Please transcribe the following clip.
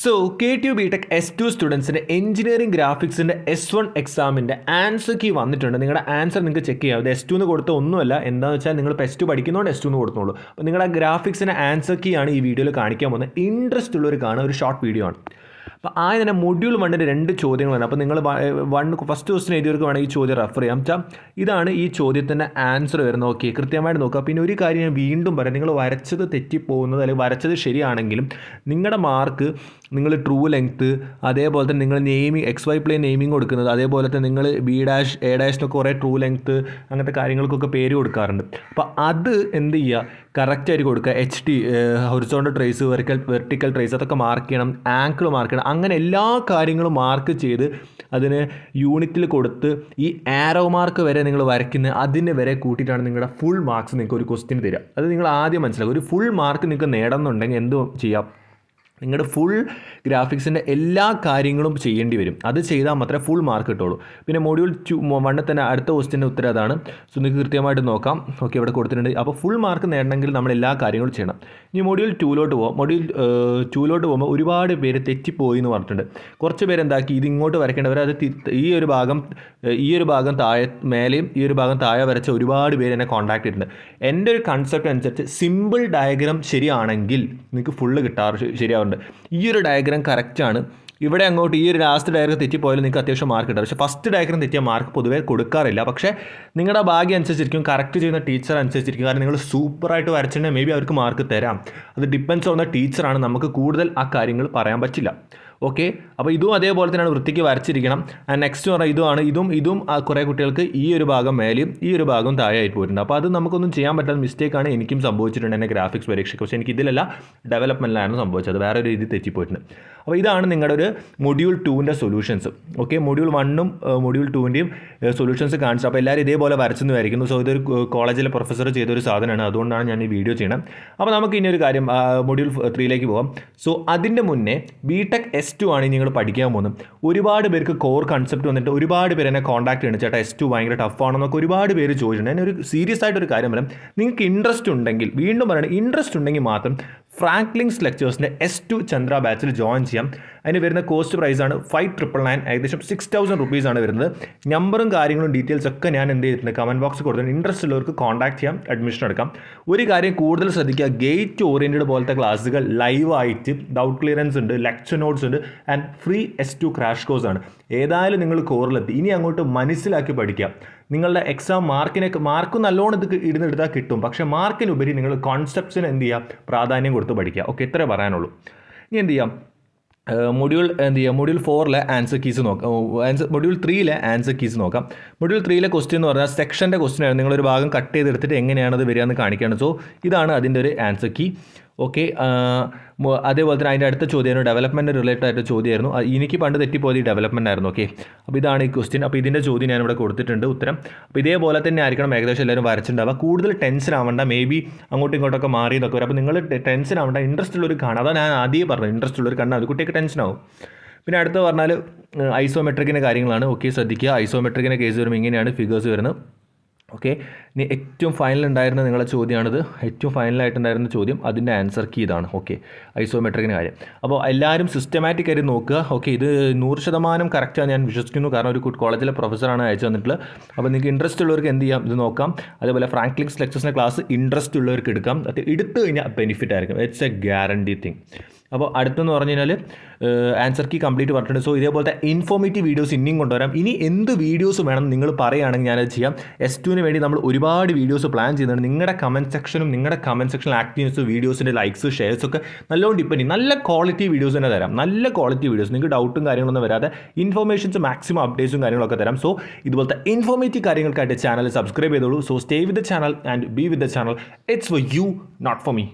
So KTU BTech S2 സ്റ്റുഡൻസിൻ്റെ engineering ഗ്രാഫിക്സിൻ്റെ S1 എക്സാമിൻ്റെ ആൻസർ കീ വന്നിട്ടുണ്ട്. നിങ്ങളുടെ ആൻസർ നിങ്ങൾക്ക് ചെക്ക് ചെയ്യാം. ഇത് S2 എന്ന് കൊടുത്ത ഒന്നുമല്ല, എന്താണെന്ന് വെച്ചാൽ നിങ്ങൾ ഇപ്പോൾ S2 പഠിക്കുന്നതുകൊണ്ട് S2 എന്ന് കൊടുത്തോളൂ. അപ്പോൾ നിങ്ങളുടെ ഗ്രാഫിക്സിൻ്റെ ആൻസർ കീ ആണ് ഈ വീഡിയോയിൽ കാണിക്കാൻ പോകുന്നത്. ഇൻട്രസ്റ്റ് ഉള്ളവർ കാണുന്ന ഒരു ഷോർട്ട് വീഡിയോ ആണ്. അപ്പോൾ ആദ്യം തന്നെ മൊഡ്യൂൾ 1 രണ്ട് ചോദ്യങ്ങളാണ്. അപ്പോൾ നിങ്ങൾ ഫസ്റ്റ് ക്വസ്റ്റ്യൻ എഴുതിയവർക്ക് വേണമെങ്കിൽ ഈ ചോദ്യം റെഫർ ചെയ്യാം. ഇതാണ് ഈ ചോദ്യത്തിൻ്റെ ആൻസർ വരുന്നത്. ഓക്കെ, കൃത്യമായിട്ട് നോക്കുക. പിന്നെ ഒരു കാര്യം ഞാൻ വീണ്ടും പറയാം, നിങ്ങൾ വരച്ചത് തെറ്റിപ്പോകുന്നത് അല്ലെങ്കിൽ വരച്ചത് ശരിയാണെങ്കിലും നിങ്ങളുടെ മാർക്ക് നിങ്ങൾ ട്രൂ ലെങ്ത്ത്, അതേപോലെ തന്നെ നിങ്ങൾ നെയിമിങ് XY പ്ലെയിൻ നെയിമിങ് കൊടുക്കുന്നത്, അതേപോലെ തന്നെ നിങ്ങൾ A', കുറേ ട്രൂ ലെങ്ത്ത് അങ്ങനത്തെ കാര്യങ്ങൾക്കൊക്കെ പേര് കൊടുക്കാറുണ്ട്. അപ്പോൾ അത് എന്ത് ചെയ്യുക, കറക്റ്റായിട്ട് കൊടുക്കുക. HT horizontal trace, vertical trace അതൊക്കെ മാർക്ക് ചെയ്യണം, ആങ്കിൾ മാർക്ക് ചെയ്യണം. അങ്ങനെ എല്ലാ കാര്യങ്ങളും മാർക്ക് ചെയ്ത് അതിന് യൂണിറ്റിൽ കൊടുത്ത് ഈ ആരോ മാർക്ക് വരെ നിങ്ങൾ വരയ്ക്കുന്നത് അതിന് വരെ കൂട്ടിയിട്ടാണ് നിങ്ങളുടെ ഫുൾ മാർക്സ് നിങ്ങൾക്ക് ഒരു ക്വസ്റ്റ്യൻ തരിക. അത് നിങ്ങൾ ആദ്യം മനസ്സിലാക്കുക. ഒരു ഫുൾ മാർക്ക് നിങ്ങൾക്ക് നേടണമെന്നുണ്ടെങ്കിൽ എന്ത് ചെയ്യാം, നിങ്ങളുടെ ഫുൾ ഗ്രാഫിക്സിൻ്റെ എല്ലാ കാര്യങ്ങളും ചെയ്യേണ്ടി വരും. അത് ചെയ്താൽ മാത്രമേ ഫുൾ മാർക്ക് കിട്ടുള്ളൂ. പിന്നെ മൊഡ്യൂൾ 1 തന്നെ അടുത്ത ക്വസ്റ്റ്യൻ്റെ ഉത്തരം അതാണ്. സോ നിങ്ങൾക്ക് കൃത്യമായിട്ട് നോക്കാം. ഓക്കെ, ഇവിടെ കൊടുത്തിട്ടുണ്ട്. അപ്പോൾ ഫുൾ മാർക്ക് നേടണമെങ്കിൽ നമ്മൾ എല്ലാ കാര്യങ്ങളും ചെയ്യണം. ഇനി മൊഡ്യൂൾ 2 പോകാം. മൊഡ്യൂൾ 2 പോകുമ്പോൾ ഒരുപാട് പേര് തെറ്റിപ്പോയി എന്ന് പറഞ്ഞിട്ടുണ്ട്. കുറച്ച് പേര് എന്താക്കി, ഇത് ഇങ്ങോട്ട് വരയ്ക്കേണ്ടവർ അത് ഈ ഒരു ഭാഗം താഴെ മേലെയും ഈ ഒരു ഭാഗം താഴെ വരച്ച ഒരുപാട് പേര് എന്നെ കോൺടാക്ട് ചെയ്തിട്ടുണ്ട്. എൻ്റെ ഒരു കൺസെപ്റ്റ് അനുസരിച്ച് സിമ്പിൾ ഡയഗ്രാം ശരിയാണെങ്കിൽ നിങ്ങൾക്ക് ഫുള്ള് ശരിയാവുന്നുണ്ട്. ഈ ഒരു ഡയഗ്രാം കറക്റ്റാണ്. ഇവിടെ അങ്ങോട്ട് ഈ ഒരു ലാസ്റ്റ് ഡയഗ്രാം തെറ്റിപ്പോയാലും നിങ്ങൾക്ക് അത്യാവശ്യം മാർക്ക് കിട്ടും. പക്ഷേ ഫസ്റ്റ് ഡയഗ്രാം തെറ്റിയ മാർക്ക് പൊതുവേ കൊടുക്കാറില്ല. പക്ഷേ നിങ്ങളുടെ ഭാഗ്യം അനുസരിച്ചിരിക്കും, കറക്റ്റ് ചെയ്യുന്ന ടീച്ചർ അനുസരിച്ചിരിക്കും. കാരണം നിങ്ങൾ സൂപ്പറായിട്ട് വരച്ചിട്ടുണ്ടെങ്കിൽ മേ ബി അവർക്ക് മാർക്ക് തരാം. അത് ഡിപ്പെൻഡ്സ് ഓൺ ദ ടീച്ചറാണ്. നമുക്ക് കൂടുതൽ ആ കാര്യങ്ങൾ പറയാൻ പറ്റില്ല. ഓക്കെ, അപ്പോൾ ഇതും അതേപോലെ തന്നെയാണ് വൃത്തിക്ക് വരച്ചിരിക്കണം. ആൻഡ് നെക്സ്റ്റ് പറഞ്ഞാൽ ഇതും കുറേ കുട്ടികൾക്ക് ഈ ഒരു ഭാഗം മേലെയും ഈ ഒരു ഭാഗം താഴെയായിട്ട് പോയിട്ടുണ്ട്. അപ്പോൾ അത് നമുക്കൊന്നും ചെയ്യാൻ പറ്റാത്ത മിസ്റ്റേക്കാണ്. എനിക്കും സംഭവിച്ചിട്ടുണ്ട് എൻ്റെ ഗ്രാഫിക്സ് പരീക്ഷയ്ക്ക്. പക്ഷേ എനിക്ക് ഇതിലല്ല, ഡെവലപ്മെൻറ്റിലാണ് സംഭവിച്ചത്. വേറെ ഒരു രീതി തെറ്റിപ്പോയിട്ടുണ്ട്. അപ്പോൾ ഇതാണ് നിങ്ങളുടെ ഒരു മൊഡ്യൂൾ 2ൻ്റെ സൊല്യൂഷൻസ്. ഓക്കെ, മൊഡ്യൂൾ 1ഉം മൊഡ്യൂൾ 2ൻ്റെയും സൊല്യൂഷൻസ് കാണിച്ചു. അപ്പോൾ എല്ലാവരും ഇതേപോലെ വരച്ചെന്ന് വരയ്ക്കുന്നു. സോ ഇതൊരു കോളേജിലെ പ്രൊഫസർ ചെയ്തൊരു സാധനമാണ്. അതുകൊണ്ടാണ് ഞാൻ ഈ വീഡിയോ ചെയ്യണം. അപ്പോൾ നമുക്ക് ഇനി ഒരു കാര്യം മൊഡ്യൂൾ 3ലേക്ക് പോകാം. സോ അതിൻ്റെ മുന്നേ BTech S2 ആണ് നിങ്ങൾ പഠിക്കാൻ പോകുന്നത്. ഒരുപാട് പേർക്ക് കോർ കൺസെപ്റ്റ് വന്നിട്ട് ഒരുപാട് പേര് എന്നെ കോൺടാക്ട് ചെയ്യണം, ചേട്ടാ S2 ഭയങ്കര ടഫാണെന്നൊക്കെ ഒരുപാട് പേര് ചോദിച്ചിട്ടുണ്ട്. ഞാൻ ഒരു സീരിയസ് ആയിട്ടൊരു കാര്യം പറയാം, നിങ്ങൾക്ക് ഇൻട്രസ്റ്റ് ഉണ്ടെങ്കിൽ, വീണ്ടും പറയണം, ഇൻട്രസ്റ്റ് ഉണ്ടെങ്കിൽ മാത്രം ഫ്രാങ്ക്ലിൻസ് ലെക്ചേഴ്സിൻ്റെ S2 ചന്ദ്ര ബാച്ചിൽ ജോയിൻ ചെയ്യാം. അതിന് വരുന്ന കോസ്റ്റ് പ്രൈസാണ് 5999, ഏകദേശം 6000 റുപ്പീസാണ് വരുന്നത്. നമ്പറും കാര്യങ്ങളും ഡീറ്റെയിൽസ് ഒക്കെ ഞാൻ എന്ത് ചെയ്തിട്ടുണ്ട്, കമൻറ്റ് ബോക്സ് കൊടുത്തിട്ടുണ്ട്. ഇൻട്രസ്റ്റ് ഉള്ളവർക്ക് കോൺടാക്ട് ചെയ്യാം, അഡ്മിഷൻ എടുക്കാം. ഒരു കാര്യം കൂടുതൽ ശ്രദ്ധിക്കുക, ഗേറ്റ് ഓറിയൻറ്റഡ് പോലത്തെ ക്ലാസ്സുകൾ ലൈവായിട്ട് ഡൗട്ട് ക്ലിയറൻസ് ഉണ്ട്, ലെക്ചർ നോട്ട്സ് ഉണ്ട്, and free S2 crash course ആണ്. ഏതായാലും നിങ്ങൾ കോറിലെത്തി ഇനി അങ്ങോട്ട് മനസ്സിലാക്കി പഠിക്കുക. നിങ്ങളുടെ എക്സാം മാർക്ക് നല്ലോണം ഇരുന്നെടുത്താൽ കിട്ടും. പക്ഷേ മാർക്കിനുപരി നിങ്ങൾ കോൺസെപ്റ്റ്സിന് എന്ത് ചെയ്യുക, പ്രാധാന്യം കൊടുത്ത് പഠിക്കുക. ഓക്കെ, ഇത്രേ പറയാനുള്ളൂ. ഇനി എന്ത് ചെയ്യാം, മൊഡ്യൂൾ 4ലെ ആൻസർ കീസ് നോക്കാം. മൊഡ്യൂൾ 3ലെ ആൻസർ കീസ് നോക്കാം. മൊഡ്യൂൾ 3ലെ ക്വസ്റ്റ്യൻ എന്ന് പറഞ്ഞാൽ സെക്ഷൻ്റെ ക്വസ്റ്റ്യൻ ആണ്. നിങ്ങളൊരു ഭാഗം കട്ട് ചെയ്തെടുത്തിട്ട് എങ്ങനെയാണ് അത് വരിക എന്ന് കാണിക്കുകയാണ്. സോ ഇതാണ് അതിൻ്റെ ഒരു ആൻസർ കീ. ഓക്കെ, അതേപോലെ തന്നെ അതിൻ്റെ അടുത്ത ചോദ്യമായിരുന്നു ഡെവലപ്മെൻറ്റ് റിലേറ്റഡ് ആയിട്ട് ചോദ്യമായിരുന്നു. എനിക്ക് പണ്ട് തെറ്റിപ്പോയത് ഈ ഡെവലപ്മെൻ്റ് ആയിരുന്നു. ഓക്കെ, അപ്പോൾ ഇതാണ് ഈ ക്വസ്റ്റ്യൻ. അപ്പോൾ ഇതിൻ്റെ ചോദ്യം ഞാനിവിടെ കൊടുത്തിട്ടുണ്ട്, ഉത്തരം. അപ്പോൾ ഇതേപോലെ തന്നെ ആയിരിക്കണം ഏകദേശം എല്ലാവരും വരച്ചിട്ടുണ്ടാവുക. കൂടുതൽ ടെൻഷൻ ആവേണ്ട, മേ ബി അങ്ങോട്ടും ഇങ്ങോട്ടൊക്കെ മാറിയതൊക്കെ വരും. അപ്പോൾ നിങ്ങൾ ടെൻഷൻ ആവേണ്ട, ഇൻട്രസ്റ്റ് ഉള്ളൊരു കാണാം. അതാണ് ഞാൻ ആദ്യം പറഞ്ഞത്, ഇൻട്രസ്റ്റ് ഉള്ളൊരു കണ്ടാൽ അത് കുട്ടിയൊക്കെ ടെൻഷനാവും. പിന്നെ അടുത്ത് പറഞ്ഞാൽ ഐസോമെട്രിക്കിൻ്റെ കാര്യങ്ങളാണ്. ഓക്കെ, ശ്രദ്ധിക്കുക. ഐസോമെട്രിക്കിൻ്റെ കേസ് വരുമ്പോൾ ഇങ്ങനെയാണ് ഫിഗേഴ്സ് വരുന്നത്. ഓക്കെ, ഇനി ഏറ്റവും ഫൈനൽ ഉണ്ടായിരുന്ന നിങ്ങളുടെ ചോദ്യമാണിത്. ഏറ്റവും ഫൈനലായിട്ടുണ്ടായിരുന്ന ചോദ്യം, അതിൻ്റെ ആൻസർ കീ ഇതാണ്. ഓക്കെ, ഐസോമെട്രിക്കിൻ്റെ കാര്യം. അപ്പോൾ എല്ലാവരും സിസ്റ്റമാറ്റിക് ആയിട്ട് നോക്കുക. ഓക്കെ, ഇത് 100% കറക്റ്റാണ് ഞാൻ വിശ്വസിക്കുന്നു. കാരണം ഒരു കോളേജിലെ പ്രൊഫസറാണ് അയച്ചു തന്നിട്ടുള്ളത്. അപ്പോൾ നിങ്ങൾക്ക് ഇൻട്രസ്റ്റ് ഉള്ളവർക്ക് എന്ത് ചെയ്യാം, ഇത് നോക്കാം. അതേപോലെ ഫ്രാങ്ക്ലിൻസ് ലെക്ചേഴ്സിൻ്റെ ക്ലാസ് ഇൻട്രസ്റ്റ് ഉള്ളവർക്ക് എടുക്കാം. അത് എടുത്തു കഴിഞ്ഞാൽ ബെനിഫിറ്റ് ആയിരിക്കും. It's A guarantee thing. അപ്പോൾ അടുത്തെന്ന് പറഞ്ഞു കഴിഞ്ഞാൽ ആൻസർ കീ കംപ്ലീറ്റ് പറഞ്ഞിട്ടുണ്ട്. സോ ഇതേപോലത്തെ ഇൻഫോർമേറ്റീവ് വീഡിയോസ് ഇനിയും കൊണ്ടുവരാം. ഇനി എന്ത് വീഡിയോസ് വേണം നിങ്ങൾ പറയുകയാണെങ്കിൽ ഞാനത് ചെയ്യാം. S2 വേണ്ടി നമ്മൾ ഒരുപാട് വീഡിയോസ് പ്ലാൻ ചെയ്യുന്നുണ്ട്. നിങ്ങളുടെ കമൻറ്റ് സെക്ഷനിൽ ആക്റ്റീവ്സ്, വീഡിയോസിൻ്റെ ലൈക്സ്, ഷെയർസ് ഒക്കെ നല്ലോണം ഡിപ്പെൻഡ് ചെയ്യും. നല്ല ക്വാളിറ്റി വീഡിയോസ് തന്നെ തരാം. നല്ല ക്വാളിറ്റി വീഡിയോസ്, നിങ്ങൾക്ക് ഡൗട്ടും കാര്യങ്ങളൊന്നും വരാതെ ഇൻഫോർമേഷൻസ്, മാക്സിമം അപ്ഡേറ്റ്സും കാര്യങ്ങളൊക്കെ തരാം. സോ ഇതുപോലത്തെ ഇൻഫോർമേറ്റീവ് കാര്യങ്ങൾക്കായിട്ട് ചാനൽ സബ്സ്ക്രൈബ് ചെയ്തോളൂ. So stay with the channel and be with the channel. It's for you, not for me.